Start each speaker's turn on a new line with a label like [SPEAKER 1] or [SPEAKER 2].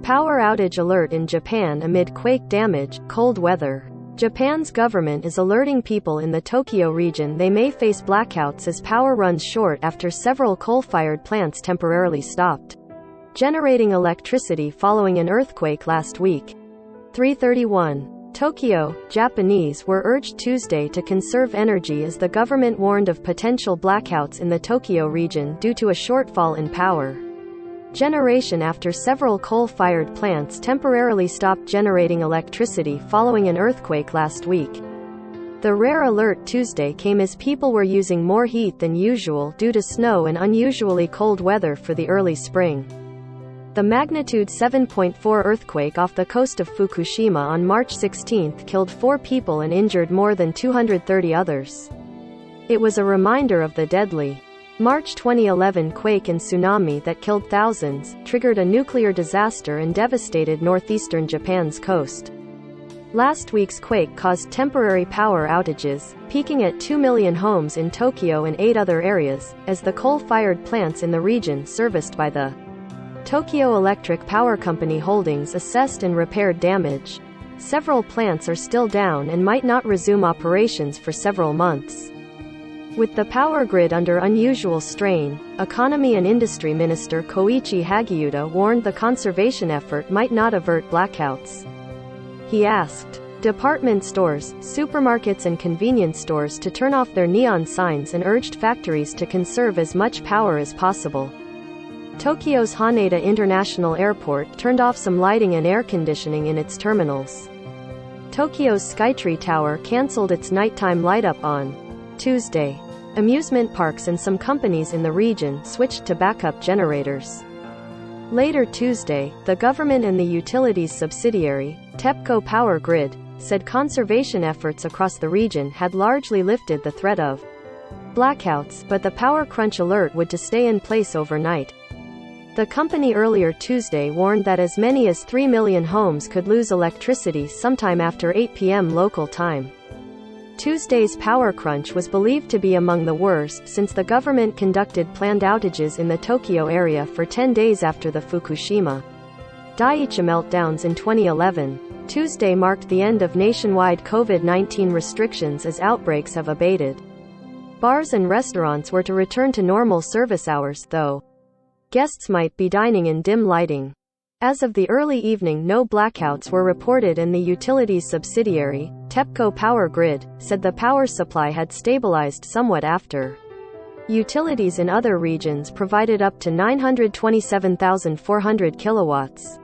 [SPEAKER 1] Power outage alert in Japan amid quake damage, cold weather. Japan's government is alerting people in the Tokyo region they may face blackouts as power runs short after several coal-fired plants temporarily stopped generating electricity following an earthquake last week. 3:31. Tokyo, Japanese were urged Tuesday to conserve energy as the government warned of potential blackouts in the Tokyo region due to a shortfall in power generation after several coal-fired plants temporarily stopped generating electricity following an earthquake last week. The rare alert Tuesday came as people were using more heat than usual due to snow and unusually cold weather for the early spring. The magnitude 7.4 earthquake off the coast of Fukushima on March 16 killed 4 people and injured more than 230 others. It was a reminder of the deadly March 2011 quake and tsunami that killed thousands, triggered a nuclear disaster and devastated northeastern Japan's coast. Last week's quake caused temporary power outages, peaking at 2 million homes in Tokyo and 8 other areas, as the coal-fired plants in the region serviced by the Tokyo Electric Power Company Holdings assessed and repaired damage. Several plants are still down and might not resume operations for several months. With the power grid under unusual strain, Economy and Industry Minister Koichi Hagiuda warned the conservation effort might not avert blackouts. He asked department stores, supermarkets and convenience stores to turn off their neon signs and urged factories to conserve as much power as possible. Tokyo's Haneda International Airport turned off some lighting and air conditioning in its terminals. Tokyo's Skytree Tower cancelled its nighttime light-up on Tuesday. Amusement parks and some companies in the region switched to backup generators. Later Tuesday, the government and the utilities subsidiary, TEPCO Power Grid, said conservation efforts across the region had largely lifted the threat of blackouts, but the power crunch alert would to stay in place overnight. The company earlier Tuesday warned that as many as 3 million homes could lose electricity sometime after 8 p.m. local time. Tuesday's power crunch was believed to be among the worst since the government conducted planned outages in the Tokyo area for 10 days after the Fukushima Daiichi meltdowns in 2011. Tuesday marked the end of nationwide COVID-19 restrictions as outbreaks have abated. Bars and restaurants were to return to normal service hours, though guests might be dining in dim lighting. As of the early evening, no blackouts were reported and the utilities subsidiary, TEPCO Power Grid, said the power supply had stabilized somewhat after utilities in other regions provided up to 927,400 kilowatts.